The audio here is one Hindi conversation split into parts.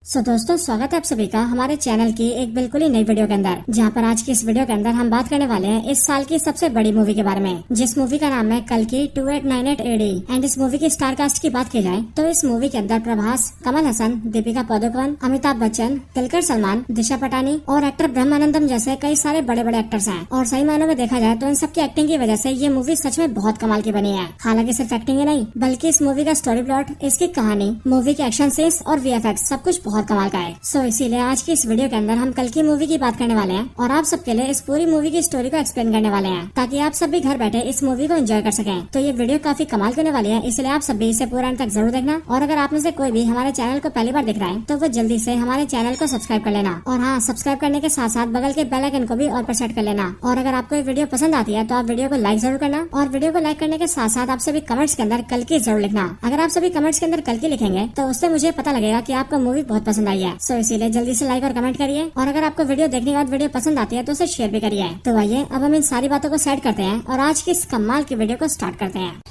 दोस्तों स्वागत है आप सभी का हमारे चैनल की एक बिल्कुल ही नई वीडियो के अंदर, जहां पर आज की इस वीडियो के अंदर हम बात करने वाले हैं इस साल की सबसे बड़ी मूवी के बारे में, जिस मूवी का नाम है कल्कि 2898 AD। एंड इस मूवी की स्टार कास्ट की बात की जाए तो इस मूवी के अंदर प्रभास, कमल हसन, दीपिका पादुकोण, अमिताभ बच्चन, दुलकर सलमान, दिशा पटानी और एक्टर ब्रह्मानंदम जैसे कई सारे बड़े बड़े एक्टर्स हैं। और सही मायनों में देखा जाए तो इन सबकी एक्टिंग की वजह से ये मूवी सच में बहुत कमाल की बनी है। हालांकि सिर्फ एक्टिंग ही नहीं बल्कि इस मूवी का स्टोरी प्लॉट, इसकी कहानी, मूवी के एक्शन सीन्स और VFX सब कुछ बहुत कमाल का है। सो इसीलिए आज की इस वीडियो के अंदर हम कल्कि मूवी की बात करने वाले हैं और आप सबके लिए इस पूरी मूवी की स्टोरी को एक्सप्लेन करने वाले हैं, ताकि आप सब भी घर बैठे इस मूवी को एंजॉय कर सकें। तो ये वीडियो काफी कमाल होने वाली है, इसलिए आप सब भी इसे पूरा अंत तक जरूर देखना। और अगर आप में से कोई भी हमारे चैनल को पहली बार देख रहा है तो वो जल्दी से हमारे चैनल को सब्सक्राइब कर लेना। और हाँ, सब्सक्राइब करने के साथ साथ बगल के बेल आइकन को भी ऑल पर सेट कर लेना। और अगर आपको ये वीडियो पसंद आती है तो आप वीडियो को लाइक जरूर करना। और वीडियो को लाइक करने के साथ साथ आप सभी कमेंट्स के अंदर कल्कि जरूर लिखना। अगर आप सभी कमेंट्स के अंदर कल्कि लिखेंगे तो उससे मुझे पता लगेगा कि आपको मूवी बहुत पसंद आई है। सो इसीलिए जल्दी से लाइक और कमेंट करिए। और अगर आपको वीडियो देखने के बाद वीडियो पसंद आती है तो उसे शेयर भी करिए। तो आइए अब हम इन सारी बातों को सेट करते हैं और आज की इस कमाल की वीडियो को स्टार्ट करते हैं।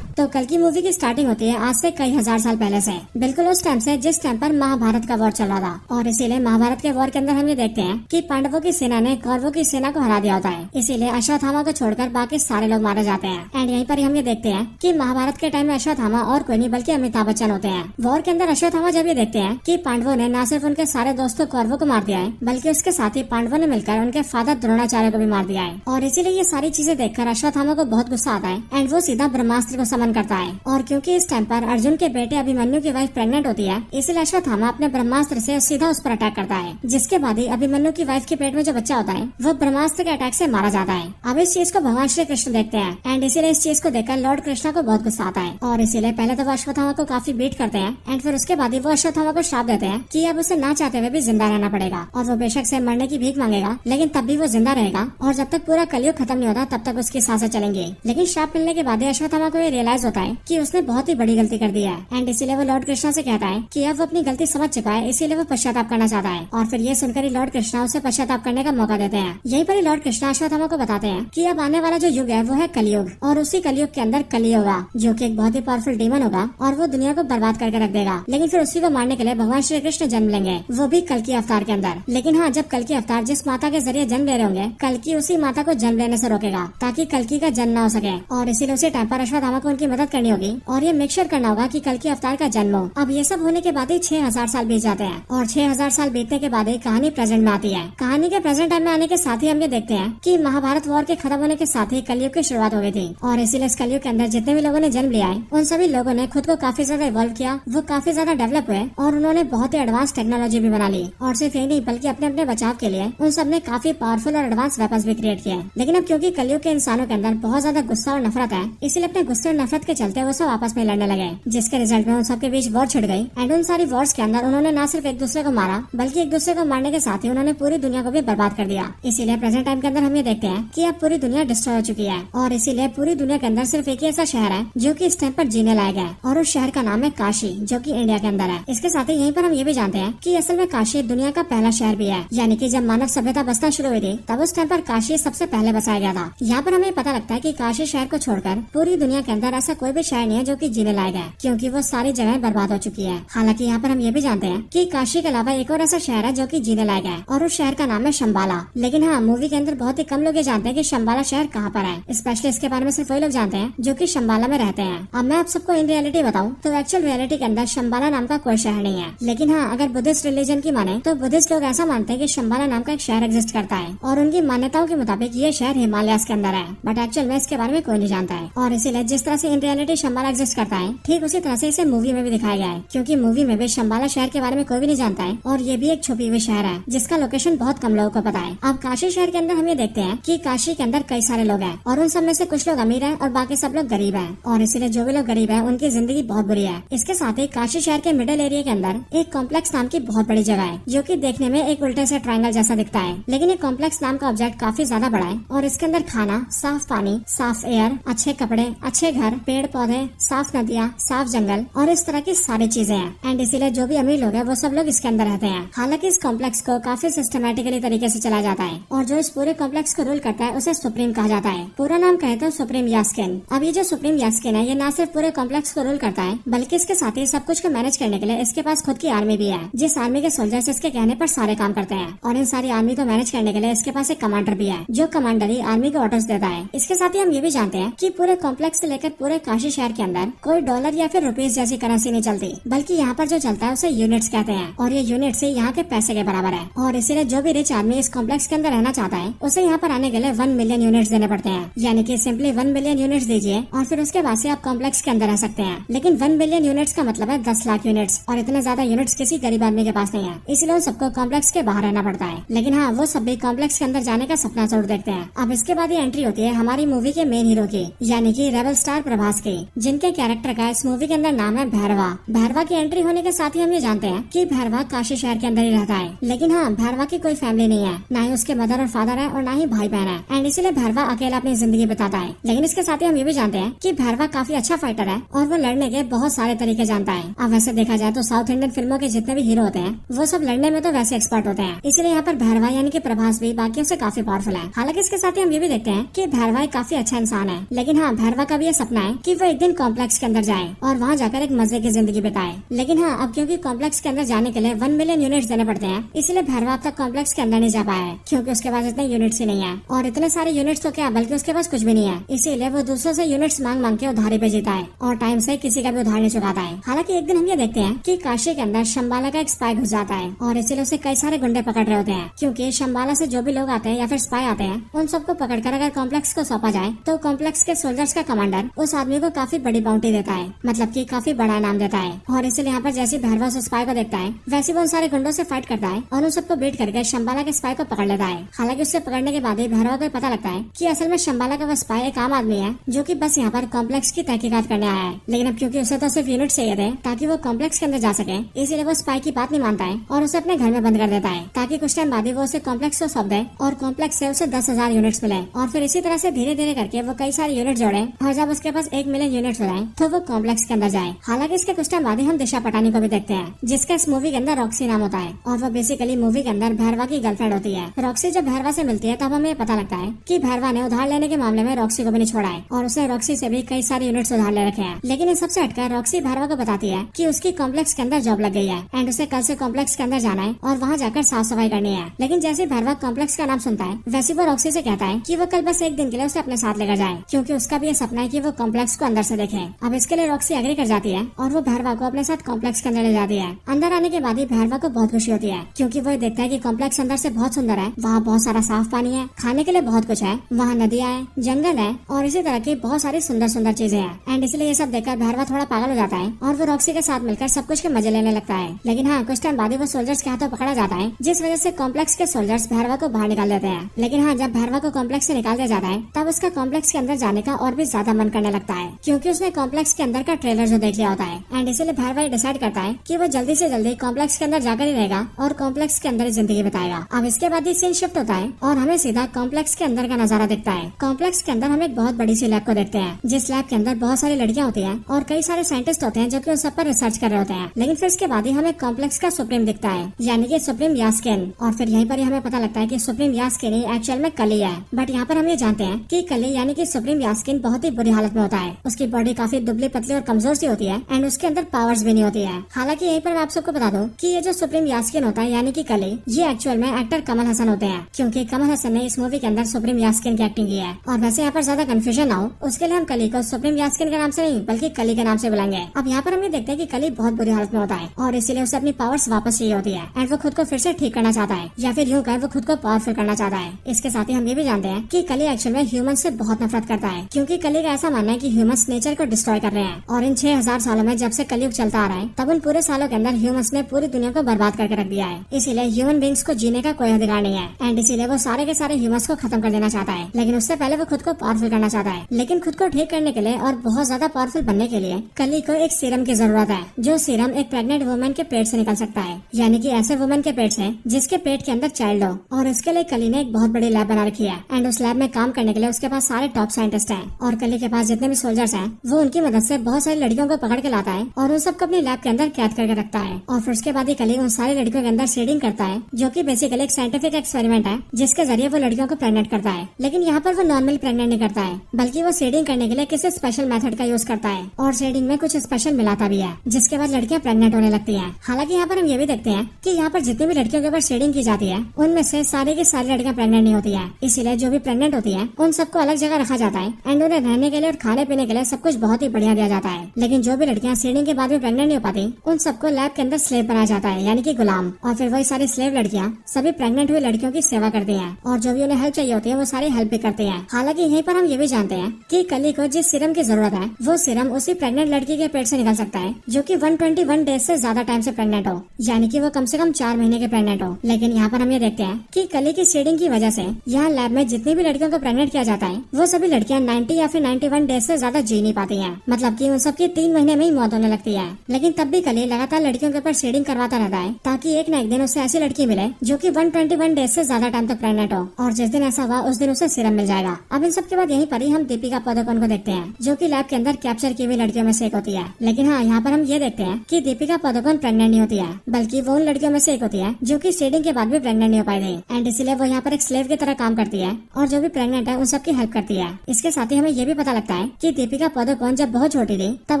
तो कल्कि मूवी की स्टार्टिंग होती है आज से कई हजार साल पहले से, बिल्कुल उस टाइम से जिस टाइम पर महाभारत का वॉर चल रहा था। और इसीलिए महाभारत के वॉर के अंदर हम ये देखते हैं कि पांडवों की सेना ने कौरवों की सेना को हरा दिया होता है। इसीलिए अश्वत्थामा को छोड़कर बाकी सारे लोग मारे जाते हैं। एंड यहीं पर हम ये देखते हैं कि महाभारत के टाइम में अश्वत्थामा और कोई नहीं बल्कि अमिताभ बच्चन होते हैं। वॉर के अंदर अश्वत्थामा जब ये देखते हैं कि पांडवों ने न सिर्फ उनके सारे दोस्तों कौरवों को मार दिया है, बल्कि उसके साथ ही पांडवों ने मिलकर उनके फादर द्रोणाचार्य को भी मार दिया है। और इसीलिए ये सारी चीजें देखकर अश्वत्थामा को बहुत गुस्सा आता है एंड वो सीधा ब्रह्मास्त्र को समन करता है। और क्योंकि इस टाइम पर अर्जुन के बेटे अभिमन्यु की वाइफ प्रेग्नेंट होती है, इसलिए अश्वत्थामा अपने ब्रह्मास्त्र से सीधा उस पर अटैक करता है, जिसके बाद ही अभिमन्यु की वाइफ के पेट में जो बच्चा होता है वो ब्रह्मास्त्र के अटैक से मारा जाता है। अब इस चीज को भगवान श्री कृष्ण देखते हैं एंड इसीलिए इस चीज को देखकर लॉर्ड कृष्णा को बहुत गुस्सा आता है। और इसीलिए पहले तो वो अश्वत्थामा को काफी बीट करते हैं एंड फिर उसके बाद ही वो अश्वत्थामा को श्राप देते हैं कि अब उसे ना चाहते हुए भी जिंदा रहना पड़ेगा। और वो बेशक से मरने की भीख मांगेगा, लेकिन तब भी वो जिंदा रहेगा और जब तक पूरा कलयुग खत्म नहीं होता तब तक उसकी सांसें चलेंगी। लेकिन श्राप मिलने के बाद अश्वत्थामा को ये रियलाइज होता है कि उसने बहुत ही बड़ी गलती कर दी है एंड इसीलिए वो लॉर्ड कृष्णा से कहता है कि अब वो अपनी गलती समझ चुका है, इसीलिए वो पश्चाताप करना चाहता है। और फिर ये सुनकर ही लॉर्ड कृष्णा उसे पश्चाताप करने का मौका देते हैं। यहीं पर ही लॉर्ड कृष्णा अश्वत्थामा को बताते हैं कि अब आने वाला जो युग है वो है कलयुग, और उसी कलयुग के अंदर कली होगा जो कि एक बहुत ही पावरफुल डीमन होगा और वो दुनिया को बर्बाद करके रख देगा। लेकिन फिर उसी को मारने के लिए भगवान श्री कृष्ण जन्म लेंगे, वो भी कल्कि अवतार के अंदर। लेकिन हाँ, जब कल्कि अवतार जिस माता के जरिए जन्म ले रहे होंगे, कल्कि उसी माता को जन्म लेने से रोकेगा ताकि कल्कि का जन्म न हो सके। और इसीलिए उसी टाइम पर अश्वत्थामा को उनकी मदद करनी होगी और ये मेक श्योर करना होगा कि कल्कि अवतार का जन्म हो। अब ये सब होने के बाद ही 6000 साल बीत जाते हैं और 6000 साल बीतने के बाद ही कहानी प्रेजेंट में आती है। कहानी के प्रेजेंट टाइम में आने के साथ ही हम ये देखते हैं कि महाभारत वॉर के खत्म होने के साथ ही कलयुग की शुरुआत हो गई थी। और इसीलिए इस कलयुग के अंदर जितने भी लोगों ने जन्म लिया है उन सभी लोगों ने खुद को काफी ज्यादा इवॉल्व किया, वो काफी ज्यादा डेवलप हुए और उन्होंने बहुत ही एडवांस टेक्नोलॉजी भी बना ली। और सिर्फ यही नहीं बल्कि अपने अपने बचाव के लिए उन सब ने काफी पावरफुल और एडवांस वेपन्स भी क्रिएट किए। लेकिन अब क्योंकि कलयुग के इंसानों के अंदर बहुत ज्यादा गुस्सा और नफरत है, इसलिए अपने गुस्से और नफरत के चलते वो सब आपस में लड़ने लगे, जिसके रिजल्ट में उन सबके बीच वॉर छिड़ गई। एंड उन सारी वॉर्स के अंदर उन्होंने न सिर्फ एक दूसरे को मारा बल्कि एक दूसरे को मारने के साथ ही उन्होंने पूरी दुनिया को भी बर्बाद कर दिया। इसीलिए प्रेजेंट टाइम के अंदर हम ये देखते हैं कि अब पूरी दुनिया डिस्ट्रॉय हो चुकी है और इसीलिए पूरी दुनिया के अंदर सिर्फ एक ही ऐसा शहर है जो कि इस टाइम पर जीने लायक है, और उस शहर का नाम है काशी, जो कि इंडिया के अंदर है। इसके साथ ही यहीं पर हम ये भी जानते हैं कि असल में काशी दुनिया का पहला शहर भी है, यानी कि जब मानव सभ्यता बसना शुरू हुई थी तब उस टाइम पर काशी सबसे पहले बसाया गया था। यहाँ पर हमें पता लगता है कि काशी शहर को छोड़कर पूरी दुनिया के अंदर ऐसा कोई भी शहर नहीं है जो कि जीने लायक है, क्योंकि वो सारी जगह बर्बाद हो चुकी है। हालांकि यहाँ पर हम ये भी जानते हैं कि काशी के अलावा एक और ऐसा शहर है जो कि जीने लायक है और उस शहर का नाम है शंबाला। लेकिन हाँ, मूवी के अंदर बहुत ही कम लोग ये जानते हैं कि शंबाला शहर कहाँ पर है। स्पेशली इसके बारे में सिर्फ वही लोग जानते हैं जो कि शंबाला में रहते हैं। अब मैं आप सबको इन रियलिटी बताऊं तो एक्चुअल रियलिटी के अंदर शंबाला नाम का कोई शहर नहीं है। लेकिन हाँ, अगर बुद्धिस्ट रिलीजन की माने तो बुद्धिस्ट लोग ऐसा मानते हैं कि शंबाला नाम का एक शहर एग्जिस्ट करता है और उनकी मान्यताओं के मुताबिक ये शहर हिमालय के अंदर है, बट एक्चुअल में इसके बारे में कोई नहीं जानता है। और इसीलिए जिस तरह से इन रियलिटी शंबाला एग्जिस्ट करता है, ठीक उसी तरह से इसे मूवी में भी दिखाया गया है, क्योंकि मूवी में भी शंबाला शहर के बारे में कोई भी नहीं जानता है और ये भी एक छुपी हुई शहर है जिसका लोकेशन बहुत कम लोगों को पता है। अब काशी शहर के अंदर हम ये देखते हैं कि काशी के अंदर कई सारे लोग हैं और उन सब में से कुछ लोग अमीर हैं और बाकी सब लोग गरीब हैं, और इसीलिए जो भी लोग गरीब हैं उनकी जिंदगी बहुत बुरी है। इसके साथ ही काशी शहर के मिडिल एरिया के अंदर एक कॉम्प्लेक्स नाम की बहुत बड़ी जगह है जो कि देखने में एक उल्टे से ट्रायंगल जैसा दिखता है, लेकिन ये कॉम्प्लेक्स नाम का ऑब्जेक्ट काफी ज्यादा बड़ा है और इसके अंदर खाना, साफ पानी, साफ एयर, अच्छे कपड़े, अच्छे घर पेड़ पौधे, साफ नदियाँ, साफ जंगल और इस तरह की सारी चीजें हैं। एंड इसीलिए जो भी अमीर लोग हैं वो सब लोग इसके अंदर रहते हैं। हालांकि इस कॉम्प्लेक्स को काफी सिस्टमेटिकली तरीके से चला जाता है और जो इस पूरे कॉम्प्लेक्स को रूल करता है उसे सुप्रीम कहा जाता है। पूरा नाम कहे तो सुप्रीम यास्किन। अब ये जो सुप्रीम यास्किन है ये न सिर्फ पूरे कॉम्प्लेक्स को रूल करता है बल्कि इसके साथ ही सब कुछ को मैनेज करने के लिए इसके पास खुद की आर्मी भी है, जिस आर्मी के सोल्जर्स इसके कहने पर सारे काम करते हैं। और इन सारी आर्मी को मैनेज करने के लिए इसके पास एक कमांडर भी है जो कमांडर ही आर्मी को ऑर्डर्स देता है। इसके साथ ही हम ये भी जानते हैं कि पूरे कॉम्प्लेक्स से लेकर पूरे काशी शहर के अंदर कोई डॉलर या फिर रुपीज जैसी करेंसी नहीं चलती, बल्कि यहाँ पर जो चलता है उसे यूनिट्स कहते हैं और ये यूनिट्स ही यहाँ के पैसे के बराबर है। और इसीलिए जो भी रिच आदमी इस कॉम्प्लेक्स के अंदर रहना चाहता है उसे यहाँ पर आने के लिए 1 मिलियन यूनिट्स देने पड़ते हैं। यानी कि सिंपली 1 मिलियन यूनिट्स दीजिए और फिर उसके बाद से आप कॉम्प्लेक्स के अंदर रह सकते हैं। लेकिन 1 मिलियन यूनिट्स का मतलब है 10 लाख यूनिट्स और इतने ज्यादा यूनिट्स किसी गरीब आदमी के पास नहीं है, इसलिए उन सबको कॉम्प्लेक्स के बाहर रहना पड़ता है। लेकिन हाँ, वो सब भी कॉम्प्लेक्स के अंदर जाने का सपना जरूर देखते हैं। अब इसके बाद ही एंट्री होती है हमारी मूवी के मेन हीरो की, यानी कि रेबल स्टार प्रभास की, जिनके कैरेक्टर का इस मूवी के अंदर नाम है भैरवा। भैरवा की एंट्री होने के साथ ही हम ये जानते हैं कि भैरवा काशी शहर के अंदर ही रहता है। लेकिन हाँ, भैरवा की कोई फैमिली नहीं है, ना ही उसके मदर और फादर है और ना ही भाई बहन है। एंड इसीलिए भैरवा अकेला अपनी जिंदगी बिताता है। लेकिन इसके साथ ही हम ये भी जानते हैं कि भैरवा काफी अच्छा फाइटर है और वो लड़ने के बहुत सारे तरीके जानता है। अब वैसे देखा जाए तो साउथ इंडियन फिल्मों के जितने भी हीरो होते हैं वो सब लड़ने में तो वैसे एक्सपर्ट होते हैं, इसलिए यहाँ पर भैरवा यानी कि प्रभास भी बाकियों से काफी पावरफुल है। हालांकि इसके साथ ही हम ये भी देखते हैं कि भैरवा एक काफी अच्छा इंसान है। लेकिन हाँ, भैरवा का भी ये सपना है कि वो एक दिन कॉम्प्लेक्स के अंदर जाए और वहाँ जाकर एक मजे की जिंदगी बिताए। लेकिन हाँ, अब क्योंकि कॉम्प्लेक्स के अंदर जाने के लिए 1 मिलियन यूनिट्स देने पड़ते हैं, इसलिए भैरवा अब तक कॉम्प्लेक्स के अंदर नहीं जा पाया है, क्योंकि उसके पास इतने यूनिट्स ही नहीं है। और इतने सारे यूनिट्स तो क्या, बल्कि उसके पास कुछ भी नहीं है, इसीलिए वो दूसरों से यूनिट्स मांग मांग के उधारी पे जीता है और टाइम से किसी का भी उधार नहीं चुकाता है। हालांकि एक दिन हम ये देखते हैं कि काशी के अंदर शंबाला का एक स्पाई घुस जाता है और इसीलिए उसे कई सारे गुंडे पकड़ रहे होते हैं, क्योंकि शंबाला से जो भी लोग आते हैं या फिर स्पाई आते हैं उन सबको पकड़कर अगर कॉम्प्लेक्स को सौंपा जाए तो कॉम्प्लेक्स के सोल्जर्स का कमांडर उस आदमी को काफी बड़ी बाउंटी देता है, मतलब कि काफी बड़ा इनाम देता है। और इसलिए यहाँ पर जैसे भैरवा उस स्पाई को देखता है वैसे वो उन सारे गुंडों से फाइट करता है और उन सबको बीट करके शंबाला के स्पाई को पकड़ लेता है। हालांकि उससे पकड़ने के बाद ही भैरवा को पता लगता है कि असल में शंबाला का वो स्पाई एक आम आदमी है जो कि बस यहाँ पर कॉम्प्लेक्स की तहकीकात करने आया है। लेकिन अब क्योंकि उसे तो सिर्फ यूनिट चाहिए थे ताकि वो कॉम्प्लेक्स के अंदर जा सके, इसीलिए वो स्पाई की बात नहीं मानता है और उसे अपने घर में बंद कर देता है ताकि कुछ टाइम बाद ही वो उसे कॉम्प्लेक्स को सौंप दे और कॉम्प्लेक्स से उसे 10,000 यूनिट्स मिले। और फिर इसी तरह से धीरे धीरे करके वो कई सारे यूनिट जोड़े और जब उसके पास 1 मिलियन यूनिट्स हो जाए तो वो कॉम्प्लेक्स के अंदर जाए। हालांकि इसके कुछ टाइम बाद ही हम दिशा पटानी को भी देखते हैं, जिसका इस मूवी के अंदर रॉक्सी नाम होता है और वो बेसिकली मूवी के अंदर भैरवा की गर्लफ्रेंड होती है। रॉक्सी जब भैरवा से मिलती है तब हमें पता लगता है कि भैरवा ने उधार लेने के मामले में रॉक्सी को भी नहीं छोड़ा है और उसने रॉक्सी से भी कई सारे यूनिट्स उधार ले रखे हैं। लेकिन इन सबसे हटकर रॉक्सी भैरवा को बताती है कि उसकी कॉम्प्लेक्स के अंदर जॉब लग गई है एंड उसे कल से कॉम्प्लेक्स के अंदर जाना है और वहाँ जाकर साफ सफाई करनी है। लेकिन जैसे भैरवा कॉम्प्लेक्स का नाम सुनता है वैसे वो रॉक्सी से कहता है कि वो कल बस एक दिन के लिए उसे अपने साथ लेकर जाए, क्योंकि उसका भी ये सपना है कि वो कॉम्प्लेक्स को अंदर से देखे। अब इसके लिए रॉक्सी एग्री कर जाती है और वो भैरवा को अपने साथ कॉम्प्लेक्स के अंदर ले जाती है। अंदर आने के बाद ही भैरवा को बहुत खुशी होती है, क्योंकि वो देखता है कि कॉम्प्लेक्स अंदर से बहुत सुंदर है, वहाँ बहुत सारा साफ पानी है, खाने के लिए बहुत कुछ है, वहाँ नदियाँ है, जंगल है और इसी तरह की बहुत सारी सुंदर सुंदर चीजें हैं। एंड इसलिए ये सब देखकर भैरवा थोड़ा पागल हो जाता है और वो रॉक्सी के साथ मिलकर सब कुछ के मजे लेने लगता है। लेकिन हाँ, कुछ टाइम बाद ही वो सोल्जर्स के हाथों पकड़ा जाता है, जिस वजह से कॉम्प्लेक्स के सोल्जर्स भैरवा को बाहर निकाल देते हैं। लेकिन हाँ, जब भैरवा को कॉम्प्लेक्स से निकाल दिया जाता है तब उसका कॉम्प्लेक्स के अंदर जाने का और भी ज्यादा मन करने लगता है, क्योंकि उसने कॉम्प्लेक्स के अंदर का ट्रेलर जो देख लिया होता है। एंड इसीलिए भैरवा डिसाइड करता है कि वो जल्दी से जल्दी कॉम्प्लेक्स के अंदर जाकर ही रहेगा और कॉम्प्लेक्स के अंदर ही जिंदगी बिताएगा। अब इसके बाद ही सीन शिफ्ट होता है और हमें सीधा कॉम्प्लेक्स के अंदर का नजारा दिखता है। कॉम्प्लेक्स के अंदर हम एक बहुत बड़ी सी लैब को देखते हैं, जिस लैब के अंदर बहुत सारी लड़कियां होती हैं और कई सारे साइंटिस्ट होते हैं जो कि उस सब पर रिसर्च कर रहे होते हैं। लेकिन फिर इसके बाद ही हमें कॉम्प्लेक्स का सुप्रीम दिखता है, यानी कि सुप्रीम यास्किन। और फिर यहीं पर ही हमें पता लगता है कि सुप्रीम यास्किन ही एक्चुअल में कली है। बट यहाँ पर हम ये जानते हैं कि कली यानी कि सुप्रीम यास्किन बहुत ही बुरी हालत में होता है। उसकी बॉडी काफी दुबली पतली और कमजोर सी होती है एंड उसके अंदर पावर्स भी नहीं होती है। हालांकि यहीं पर मैं आप सबको बता दूं कि ये जो सुप्रीम यास्किन होता है यानी कि कली, ये एक्चुअल में एक्टर कमल हसन होते हैं, क्योंकि कमल हसन ने इस मूवी के अंदर सुप्रीम यास्किन की एक्टिंग की है। और वैसे यहाँ पर ज्यादा कंफ्यूजन ना हो उसके लिए हम कली को सुप्रीम यास्किन के नाम से नहीं बल्कि कली के नाम से बुलाएंगे। अब यहाँ पर हम ये देखते हैं कि कली बहुत बुरी हालत में होता है और इसीलिए उसे अपनी पावर्स वापस चाहिए होती है एंड वो खुद को फिर से ठीक करना चाहता है, या फिर यूँ कहें वो खुद को पावरफुल करना चाहता है। इसके साथ ही हम ये भी जानते हैं कि कली एक्चुअल में ह्यूमन से बहुत नफरत करता है, क्योंकि कली का ऐसा मानना है कि ह्यूमंस नेचर को डिस्ट्रॉय कर रहे हैं और इन 6000 सालों में जब से कलयुग चलता आ रहा है तब उन पूरे सालों के अंदर ह्यूमंस ने पूरी दुनिया को बर्बाद करके रख दिया है। इसीलिए ह्यूमन बींग्स को जीने का कोई अधिकार नहीं है एंड इसीलिए वो सारे के सारे ह्यूमंस को खत्म कर देना चाहता है। लेकिन उससे पहले वो खुद को पावरफुल करना चाहता है। लेकिन खुद को ठीक करने के लिए और बहुत ज्यादा पावरफुल बनने के लिए कली को एक सीरम की जरूरत है, जो सीरम एक प्रेग्नेंट वुमेन के पेट से निकल सकता है, यानी कि ऐसे वुमेन के पेट से जिसके पेट के अंदर चाइल्ड हो। और इसके लिए कली ने एक बहुत बड़ी लैब बना रखी है एंड उस लैब में काम करने के लिए उसके पास सारे टॉप साइंटिस्ट हैं और कली के पास जितने भी सोल्जर्स हैं वो उनकी मदद से बहुत सारी लड़कियों को पकड़ के लाता है और उन सबको अपने लैब के अंदर कैद करके रखता है। और फिर उसके बाद ही कली उन सारी लड़कियों के अंदर शेडिंग करता है, जो कि बेसिकली एक साइंटिफिक एक्सपेरिमेंट है जिसके जरिए वो लड़कियों को प्रेग्नेंट करता है। लेकिन यहाँ पर वो नॉर्मली प्रेग्नेंट नहीं करता है, बल्कि वो शेडिंग करने के लिए किसी स्पेशल मेथड का यूज करता है और शेडिंग में कुछ स्पेशल मिलाता भी है, जिसके बाद लड़कियां प्रेग्नेंट होने लगती हैं। हालांकि यहाँ पर हम ये भी देखते हैं कि यहाँ पर जितनी भी लड़कियों के ऊपर शेडिंग की जाती है उनमें से सारी की सारी लड़कियां प्रेग्नेंट नहीं होती है। इसीलिए जो भी प्रेग्नेंट होती है उन सबको अलग जगह रखा जाता है एंड उन्हें रहने के लिए और खाने पीने के लिए सब कुछ बहुत ही बढ़िया दिया जाता है। लेकिन जो भी लड़कियां शेडिंग के बाद भी प्रेग्नेंट नहीं हो पाती उन सबको लैब के अंदर स्लेव बनाया जाता है, यानी कि गुलाम। और फिर वही सारी स्लेव लड़कियां सभी प्रेग्नेंट हुई लड़कियों की सेवा करती हैं और जो भी उन्हें हेल्प चाहिए होती है वो सारी हेल्प भी करते हैं। हालांकि यहीं पर हम ये भी जानते हैं कि कली को जिस सीरम की जरूरत है वो सीरम उसी प्रेग्नेंट लड़की के पेट से निकल सकता है जो कि 121 डेज से ज्यादा टाइम से प्रेग्नेंट हो, यानी कि वो कम से कम 4 महीने के प्रेग्नेंट हो। लेकिन यहाँ पर हम ये देखते हैं कि कली की शेडिंग की वजह से यहाँ लैब में जितनी भी लड़कियों को प्रेग्नेंट किया जाता है वो सभी लड़कियां 90 या फिर 91 डेज से ज्यादा जी नहीं पाती हैं, मतलब कि उन सबकी 3 महीने में ही मौत होने लगती है। लेकिन तब भी कली लगातार लड़कियों के ऊपर शेडिंग करवाता रहता है ताकि एक न एक दिन उसे ऐसी लड़की मिले जो कि 121 डेज से ज्यादा टाइम तक प्रेग्नेंट हो, और जिस दिन ऐसा हुआ उस दिन उसे सीरम मिल जाएगा। अब इन सब के बाद यहीं पर ही हम दीपिका पादुकोण को देखते हैं जो कि लैब के अंदर कैप्चर की हुई लड़कियों में से एक होती है। लेकिन हाँ, यहाँ पर हम ये देखते हैं कि दीपिका पादुकोण प्रेग्नेंट नहीं होती है, बल्कि वो उन लड़कियों में से एक होती है जो कि शेडिंग के बाद भी प्रेग्नेंट नहीं हो पाई थी एंड इसीलिए वो यहाँ पर एक स्लेव की तरह काम करती है और जो भी प्रेग्नेंट है उन सबकी हेल्प करती है। इसके साथ ही हमें ये भी पता लगता है कि दीपिका पादुकोण जब बहुत छोटी थी तब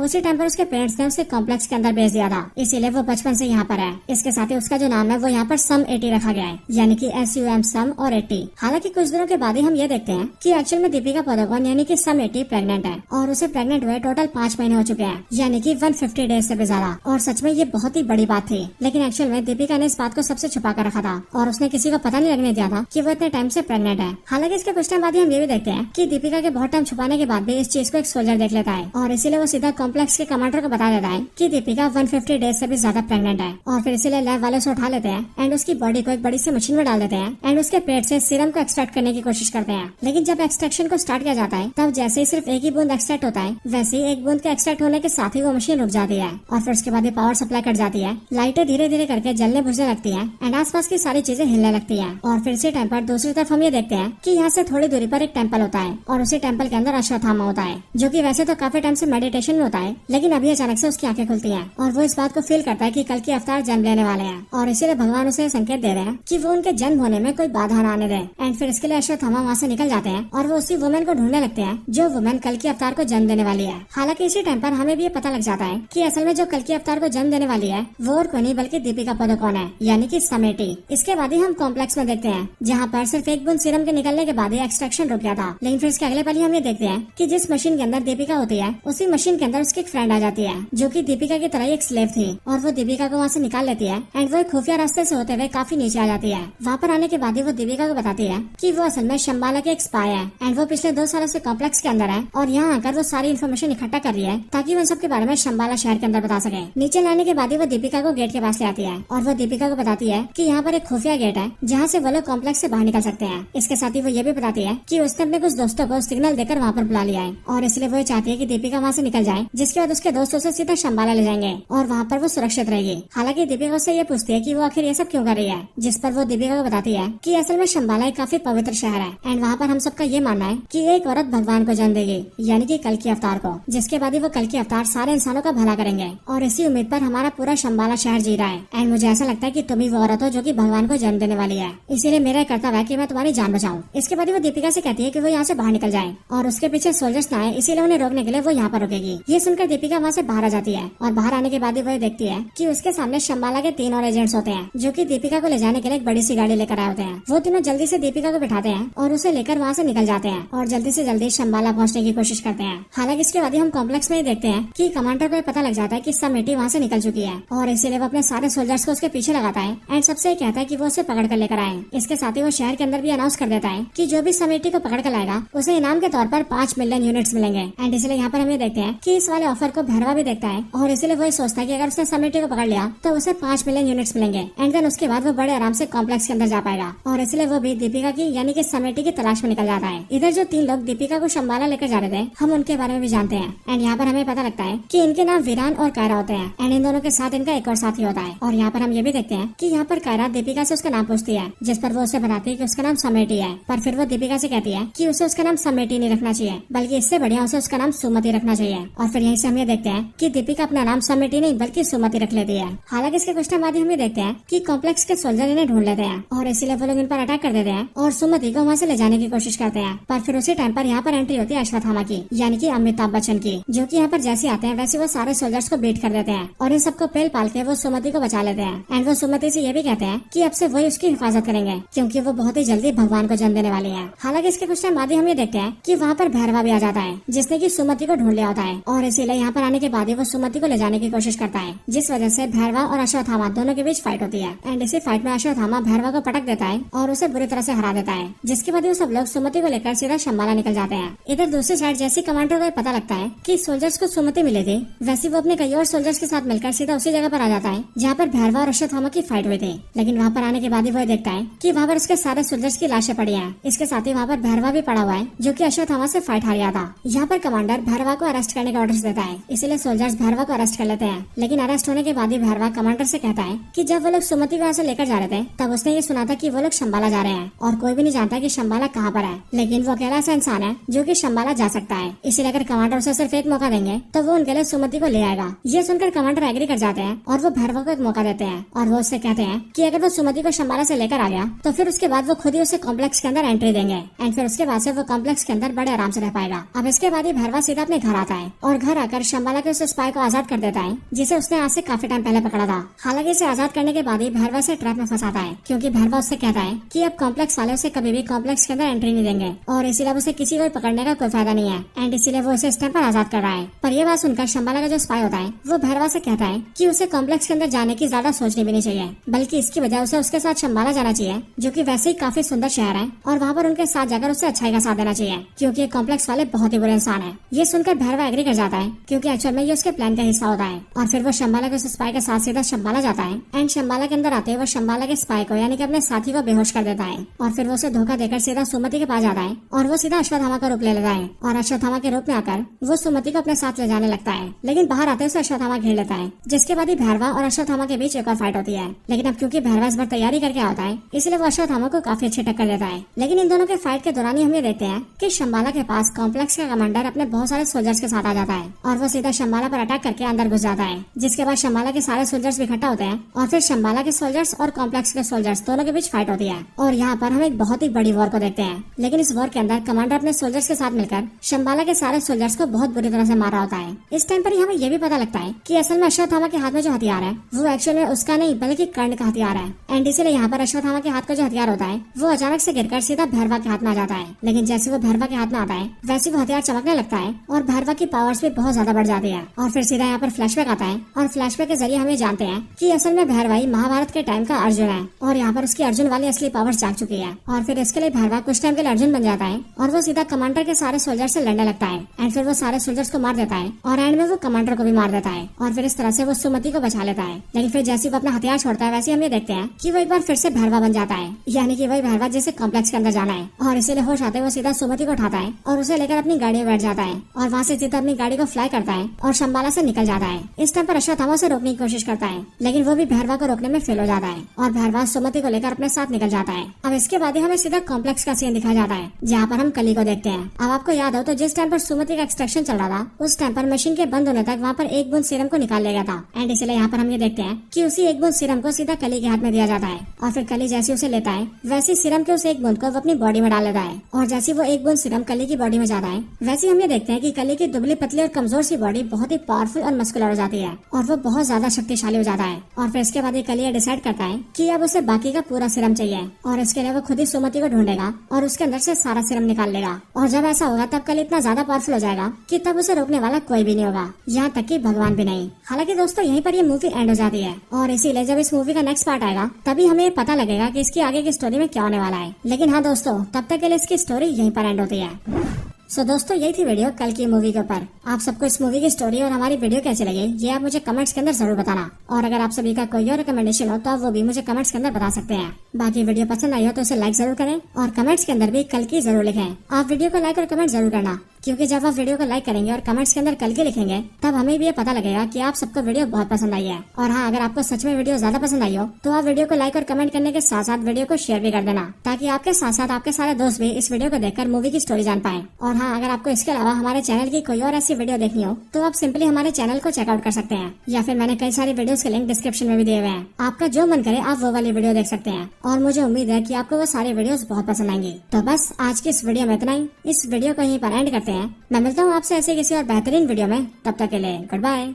उसी टाइम पर उसके पेरेंट्स ने उसे कॉम्प्लेक्स के अंदर भेज दिया था, इसीलिए वो बचपन से यहाँ पर है। इसके साथ ही उसका जो नाम है वो यहाँ पर सम 80 रखा गया है, यानी कि SUM सम और 80। हालांकि कुछ दिनों के बाद ही हम ये देखते हैं कि एक्चुअल में दीपिका पादुकोण यानी कि सम 80 प्रेग्नेंट है और उसे प्रेग्नेंट हुए टोटल 5 महीने हो चुके हैं, यानी कि 150 डेज से भी ज्यादा। और सच में ये बहुत ही बड़ी बात थी, लेकिन एक्चुअल में दीपिका ने इस बात को सबसे छुपा कर रखा था और उसने किसी को पता नहीं लगने दिया था कि वो इतने टाइम से प्रेग्नेंट है। हालांकि इसके कुछ टाइम बाद ही हम ये भी देखते हैं कि दीपिका के बहुत टाइम छुपाने के बाद भी इस चीज को एक सोल्जर देख लेता है और इसीलिए वो सीधा कॉम्प्लेक्स के कमांडर को बता देता है कि दीपिका 150 डेज से भी ज्यादा प्रेग्नेंट है। और फिर इसीलिए लैब वाले उसे उठा लेते हैं एंड उसकी बॉडी को एक बड़ी सी मशीन में डाल देते हैं एंड उसके पेट से सीरम को एक्सट्रैक्ट करने की कोशिश करते हैं। लेकिन जब एक्सट्रैक्शन को स्टार्ट किया जाता है तब जैसे ही सिर्फ एक ही बूंद एक्सट्रैक्ट होता है वैसे ही एक बूंद के एक्सट्रैक्ट होने के साथ ही वो मशीन रुक जाती है और फिर उसके बाद पावर सप्लाई कट जाती है, लाइटें धीरे धीरे करके जलने बुझने लगती है एंड आसपास की सारी चीजें हिलने लगती है। और फिर इसी टाइम पर दूसरी तरफ हम ये देखते हैं कि यहाँ से थोड़ी दूरी पर एक टेम्पल होता है और उसी टेम्पल के अंदर अश्वत्थामा होता है जो कि वैसे तो काफी टाइम से मेडिटेशन में होता है, लेकिन अभी अचानक से उसकी आंखें खुलती हैं और वो इस बात को फील करता है कि कल की अवतार जन्म लेने वाले हैं और इसीलिए भगवान उसे संकेत दे रहे हैं कि वो उनके जन्म होने में कोई बाधा न आने दे। एंड फिर इसके लिए अश्वत्थामा वहाँ से निकल जाते हैं और वो उसी वुमेन को ढूंढने लगते हैं जो वुमेन कल की अवतार को जन्म देने वाली है। हालांकि इसी टाइम पर हमें भी ये पता लग जाता है कि असल में जो कल की अवतार को जन्म देने वाली है वो और कोई नहीं बल्कि दीपिका पादुकोण है, यानी कि सम 80। इसके बाद ही हम कॉम्प्लेक्स में देखते हैं जहाँ पर सिर्फ एक बूंद सीरम के निकलने के बाद ही एक्सट्रैक्शन रुक गया था। लेकिन फिर इसके अगले पल ही हम ये देखते हैं कि जिस मशीन के अंदर दीपिका होती है उसी मशीन के अंदर उसकी एक फ्रेंड आ जाती है जो कि दीपिका की तरह ही एक स्लेव थी और वो दीपिका को वहाँ से निकाल लेती है एंड वो एक खुफिया रास्ते से होते हुए काफी नीचे आ जाती है। वहाँ पर आने के बाद ही वो दीपिका को बताती है कि वो असल में शंबाला के एक स्पाई है एंड वो पिछले 2 सालों से कॉम्प्लेक्स के अंदर है और यहाँ आकर वो सारी इन्फॉर्मेशन इकट्ठा कर रही है ताकि वो सब के बारे में शंबाला शहर के अंदर बता सके। नीचे लाने के बाद ही वो दीपिका को गेट के पास ले आती है और वो दीपिका को बताती है कि यहाँ पर एक खुफिया गेट है जहाँ से वो लोग कॉम्प्लेक्स से बाहर निकल सकते हैं। इसके साथ ही वो ये भी बताती है कि उसने अपने कुछ दोस्तों को सिग्नल देकर वहाँ पर बुला लिया है और इसलिए वो चाहती है कि दीपिका वहाँ से निकल जाए, जिसके बाद उसके दोस्त उसे सीधा शंबाला ले जाएंगे और वहाँ पर वो सुरक्षित रहेगी। हालांकि दीपिका उससे ये पूछती है कि वो आखिर ये सब क्यों कर रही है, जिस पर वो दीपिका को बताती है कि असल में शंबाला एक काफी पवित्र शहर है एंड वहाँ पर हम सबका ये मानना है कि एक औरत भगवान को जन्म देगी, यानी कि कल की अवतार को, जिसके बाद ही वो कल की अवतार सारे इंसानों का भला करेंगे और इसी उम्मीद पर हमारा पूरा शंबाला शहर जी रहा है। एंड मुझे ऐसा लगता है कि तुम ही वो औरत हो जो कि भगवान को जन्म देने वाली है, इसीलिए मेरा कर्तव्य है कि मैं तुम्हारी जान बचाऊं। इसके बाद वो दीपिका से कहती है कि वो यहाँ से बाहर निकल जाए और उसके पीछे सोल्जर्स न आए, इसीलिए उन्हें रोकने के लिए वो यहाँ पर रुकेगी। ये सुनकर दीपिका वहाँ से बाहर आ जाती है और बाहर आने के बाद वो देखती है कि उसके सामने शंबाला के 3 और एजेंट्स होते हैं जो कि दीपिका को ले जाने के लिए एक बड़ी सी गाड़ी लेकर आए होते हैं। वो तीनों जल्दी से दीपिका को बिठाते हैं और उसे लेकर वहाँ से निकल जाते हैं और जल्दी से जल्दी शंबाला पहुँचने की कोशिश करते हैं। हालांकि इसके बाद हम कॉम्प्लेक्स में ही देखते हैं कि कमांडर को पता लग जाता है कि सम 80 वहाँ से निकल चुकी है और इसीलिए वो अपने सारे सोल्जर्स को उसके पीछे लगाता है एंड सबसे कहता है कि वो उसे पकड़ कर लेकर आए। इसके साथ ही वो शहर के अंदर भी अनाउंस कर देता है कि जो भी सम 80 को पकड़ कर लाएगा उसे इनाम के तौर पर 5 मिलियन यूनिट्स मिलेंगे। एंड इसलिए यहाँ पर हम ये देखते हैं कि इस वाले ऑफर को भैरवा भी देखता है और इसलिए वो सोचता है कि अगर उसने सम 80 को पकड़ लिया तो उसे 5 मिलियन यूनिट्स मिलेंगे एंड देन उसके बाद वो बड़े आराम से कॉम्प्लेक्स के अंदर जा पाएगा और इसलिए वो भी दीपिका की यानी कि सम 80 की तलाश में निकल जाता है। इधर जो 3 लोग दीपिका को शंबाला लेकर जा रहे थे हम उनके बारे में भी जानते हैं एंड यहाँ पर हमें पता लगता है कि इनके नाम वीरान और कायरा होते हैं एंड इन दोनों के साथ इनका एक और साथी होता है। और यहाँ पर हम ये भी देखते हैं कि यहाँ पर कायरा दीपिका से उसका नाम पूछती है, जिस पर वो उसे बताती है कि उसका नाम सम 80 है, पर फिर वो दीपिका से कहती है कि उसे उसका नाम सम 80 नहीं रखना चाहिए बल्कि इससे इससे बढ़िया उसे उसका नाम सुमति रखना चाहिए। और फिर यहीं से हम ये देखते हैं कि दीपिका अपना नाम समिति नहीं बल्कि सुमति रख लेती है। हालांकि इसके कुछ टाइम बाद हम ये देखते हैं कि कॉम्प्लेक्स के सोल्जर इन्हें ढूंढ लेते हैं और इसीलिए वो लोग इन पर अटैक कर देते हैं और सुमति को वहाँ से ले जाने की कोशिश करते हैं। पर फिर उसी टाइम पर यहाँ पर एंट्री होती है अश्वत्थामा की, यानी कि अमिताभ बच्चन की, जो कि यहाँ पर जैसे आते हैं वैसे वो सारे सोल्जर्स को बीट कर देते हैं और इन सबको पेल पाल के वो सुमति को बचा लेते हैं। एंड वो सुमति से ये भी कहते हैं कि अब से वही उसकी हिफाजत करेंगे क्योंकि वो बहुत ही जल्दी भगवान को जन्म देने वाली है। हालांकि इसके कुछ टाइम बाद हम ये देखते हैं कि वहाँ पर भैरवा भी आ जाता है जिसने की सुमति को ढूंढ लिया होता है और इसीलिए यहाँ पर आने के बाद वो सुमति को ले जाने की कोशिश करता है, जिस वजह से भैरवा और अश्वत्थामा दोनों के बीच फाइट होती है। एंड इसी फाइट में अश्वत्थामा भैरवा को पटक देता है और उसे बुरी तरह से हरा देता है, जिसके बाद वो सब लोग सुमति को लेकर सीधा शंबाला निकल जाते हैं। इधर दूसरी साइड जैसे कमांडर को पता लगता है कि सोल्जर्स को सुमति मिली थी, वैसे वो अपने कई और सोल्जर्स के साथ मिलकर सीधा उसी जगह पर आ जाता है जहाँ पर भैरवा और अश्वत्थामा की फाइट हुई थी। लेकिन वहाँ पर आने के बाद ही वो देखता है कि वहाँ पर उसके सारे सोल्जर्स की लाशें पड़ी हैं। इसके साथ ही वहाँ पर भैरवा भी पड़ा हुआ है जो कि अश्वत्थामा से फाइट हार गया था। यहाँ पर कमांडर भैरवा को अरेस्ट करने का ऑर्डर देता है, इसीलिए सोल्जर्स भैरवा को अरेस्ट कर लेते हैं। लेकिन अरेस्ट होने के बाद ही भैरवा कमांडर से कहता है कि जब वो लोग सुमति को यहाँ से लेकर जा रहे थे तब उसने ये सुना था कि वो लोग शंबाला जा रहे हैं और कोई भी नहीं जानता कि शंबाला कहाँ पर है, लेकिन वो अकेला ऐसा इंसान है जो कि शंबाला जा सकता है। इसीलिए अगर कमांडर उसे सिर्फ एक मौका देंगे तो वो उनके लिए सुमति को ले आएगा। ये सुनकर कमांडर एग्री कर जाते हैं और वो भैरवा को एक मौका देते हैं और वो उससे कहते हैं कि अगर वो सुमति को शंबाला से लेकर आ गया तो फिर उसके बाद वो खुद ही उसे कॉम्प्लेक्स के अंदर एंट्री देंगे एंड फिर उसके बाद से वो कॉम्प्लेक्स के अंदर बड़े आराम से रह पाएगा। अब इसके बाद ही भैरवा सीधा अपने घर आता है और घर आकर शंबाला के उस स्पाई को आजाद कर देता है जिसे उसने आज से काफी टाइम पहले पकड़ा था। हालांकि इसे आजाद करने के बाद ही भैरवा से ट्रैप में फंसाता है क्योंकि भैरवा उससे कहता है कि अब कॉम्प्लेक्स वाले उसे कभी भी कॉम्प्लेक्स के अंदर एंट्री नहीं देंगे और इसीलिए उसे किसी को पकड़ने का कोई फायदा नहीं है एंड इसीलिए वो उसे इस टाइम पर आजाद कर रहा है। पर यह बात सुनकर शंबाला का जो स्पाई होता है वो भैरवा से कहता है कि उसे कॉम्प्लेक्स के अंदर जाने की ज्यादा सोचनी भी नहीं चाहिए, बल्कि इसकी वजह उसे उसके साथ शंबाला जाना चाहिए जो कि वैसे ही काफी सुंदर शहर है और वहाँ पर उनके साथ जाकर उसे अच्छाई का साथ देना चाहिए क्योंकि कॉम्प्लेक्स वाले बहुत ही बुरे इंसान है। ये सुनकर भैरवा एग्री कर जाता है क्योंकि एक्चुअल में ये उसके प्लान का हिस्सा होता है और फिर वो शंबाला के स्पाई के साथ सीधा शंबाला जाता है एंड शंबाला के अंदर आते ही वो शंबाला के स्पाई को यानी कि अपने साथी को बेहोश कर देता है और फिर वो उसे धोखा देकर सीधा सुमति के पास जाता है और वो सीधा अश्वत्थामा का रूप ले लेता है और अश्वत्थामा के रूप में आकर वो सुमति को अपने साथ ले जाने लगता है। लेकिन बाहर आते उसे अश्वत्थामा घेर लेता है, जिसके बाद ही भैरवा और अश्वत्थामा के बीच एक और फाइट होती है। लेकिन अब क्योंकि भैरवा इस बार तैयारी करके आता है इसलिए वो अश्वत्थामा को काफी अच्छी टक्कर देता है। लेकिन इन दोनों के फाइट के दौरान ही हम ये देखते हैं कि शंबाला के पास कॉम्प्लेक्स का कमांडर अपने बहुत सारे सोल्जर्स के साथ आ जाता है और वो सीधा शंबाला पर अटैक करके अंदर घुस जाता है, जिसके बाद शंबाला के सारे सोल्जर्स इकट्ठा होते हैं और फिर शंबाला के सोल्जर्स और कॉम्प्लेक्स के सोल्जर्स दोनों के बीच फाइट होती है। और यहाँ पर हम एक बहुत ही बड़ी वॉर को देखते हैं। लेकिन इस वॉर के अंदर कमांडर अपने सोल्जर्स के साथ मिलकर शंबाला के सारे सोल्जर्स को बहुत बुरी तरह से मारा होता है। इस टाइम पर ही हमें ये भी पता लगता है कि असल में अश्वत्थामा के हाथ में जो हथियार है वो एक्चुअल में उसका नहीं बल्कि कर्ण का हथियार है एंड इसलिए यहाँ पर अश्वत्थामा के हाथ का जो हथियार होता है वो अचानक से गिरकर सीधा भैरवा के हाथ में आ जाता है। लेकिन जैसे वो भैरवा के हाथ में आता है वैसे वो हथियार चमकने लगता है और भैरवा की पावर्स भी बहुत ज्यादा बढ़ जाती है। और फिर सीधा यहाँ पर फ्लैशबैक आता है और फ्लैशबैक के जरिए हमें जानते हैं कि असल में भैरवा ही महाभारत के टाइम का अर्जुन है और यहाँ पर उसकी अर्जुन वाली असली पावर्स जाग चुकी है। और फिर इसके लिए भैरवा कुछ टाइम के लिए अर्जुन बन जाता है और वो सीधा कमांडर के सारे सोल्जर से लड़ने लगता है एंड फिर वो सारे सोल्जर्स को मार देता है और एंड में वो कमांडर को भी मार देता है और फिर इस तरह से वो सुमति को बचा लेता है। लेकिन फिर जैसे वो अपना हथियार छोड़ता है वैसे हम ये देखते हैं कि वो एक बार फिर से भैरवा बन जाता है, यानी कि वही भैरवा जिसे कॉम्प्लेक्स के अंदर जाना है। और इसीलिए होश आते वो सीधा सुमति को उठाता है और उसे लेकर अपनी गाड़ी में बैठ जाता है और वहाँ से सीधा अपनी गाड़ी को फ्लाई करता है और शंबाला से निकल जाता है। इस टाइम पर अश्वत्थामा से रोकने की कोशिश करता है लेकिन वो भी भैरवा को रोकने में फेल हो जाता है और भैरवा सुमति को लेकर अपने साथ निकल जाता है। अब इसके बाद ही हमें सीधा कॉम्प्लेक्स का सीन दिखाया जाता है जहाँ पर हम कली को देखते हैं। अब आपको याद हो तो जिस टाइम पर सुमति का एक्सट्रैक्शन चल रहा था उस टाइम पर मशीन के बंद होने तक वहाँ पर एक बूंद सीरम को निकाल लिया गया था एंड इसलिए यहाँ पर हम ये देखते हैं कि उसी एक बूंद सीरम को सीधा कली के हाथ में दिया जाता है और फिर कली जैसे उसे लेता है वैसे सीरम के उस एक बूंद को वो अपनी बॉडी में डाल लेता है और जैसे वो एक बूंद सीरम कली की बॉडी में जाता है वैसे हम ये देखते हैं कि कली की दुबली पतली और कमजोर सी बॉडी बहुत ही पावरफुल और मस्कुलर हो जाती है और वो बहुत ज्यादा शक्तिशाली हो जाता है। और फिर इसके बाद कली डिसाइड करता है कि अब उसे बाकी का पूरा सीरम चाहिए और इसके लिए वो खुद ही सुमति को ढूंढेगा और उसके अंदर से सारा सीरम निकाल लेगा। और जब ऐसा होगा तब कली इतना ज्यादा पावरफुल हो जाएगा कि तब उसे रोकने वाला कोई भी नहीं होगा, यहाँ तक कि भगवान भी नहीं। हालांकि दोस्तों यहीं पर ये मूवी एंड हो जाती है और इसीलिए जब इस मूवी का नेक्स्ट पार्ट आएगा तभी हमें पता लगेगा कि इसकी आगे की स्टोरी में क्या होने वाला है। लेकिन हाँ दोस्तों तब तक के लिए इसकी स्टोरी यहीं पर एंड होती है। सो दोस्तों यही थी वीडियो कल की मूवी के ऊपर। आप सबको इस मूवी की स्टोरी और हमारी वीडियो कैसी लगी ये आप मुझे कमेंट्स के अंदर जरूर बताना और अगर आप सभी का कोई और रिकमेंडेशन हो तो आप वो भी मुझे कमेंट्स के अंदर बता सकते हैं। बाकी वीडियो पसंद आई हो तो उसे लाइक जरूर करें और कमेंट्स के अंदर भी कल की जरूर लिखें। आप वीडियो को लाइक और कमेंट जरूर करना क्योंकि जब आप वीडियो को लाइक करेंगे और कमेंट्स के अंदर कल के लिखेंगे तब हमें भी ये पता लगेगा कि आप सबको वीडियो बहुत पसंद आई है। और हाँ, अगर आपको सच में वीडियो ज्यादा पसंद आई हो तो आप वीडियो को लाइक और कमेंट करने के साथ साथ वीडियो को शेयर भी कर देना, ताकि आपके साथ साथ आपके सारे दोस्त भी इस वीडियो को देखकर मूवी की स्टोरी जान पाए। और हाँ, अगर आपको इसके अलावा हमारे चैनल की कोई और ऐसी वीडियो देखनी हो तो आप सिंपली हमारे चैनल को चेकआउट कर सकते हैं, या फिर मैंने कई सारी वीडियोस के लिंक डिस्क्रिप्शन में भी दिए हुए हैं। आपका जो मन करे आप वो वाली वीडियो देख सकते हैं और मुझे उम्मीद है कि आपको वो सारी वीडियोस बहुत पसंद आएंगी। तो बस आज की इस वीडियो में इतना ही। इस वीडियो को यहीं पर एंड करते हैं। मैं मिलता हूँ आपसे ऐसे किसी और बेहतरीन वीडियो में, तब तक के लिए गुड बाय।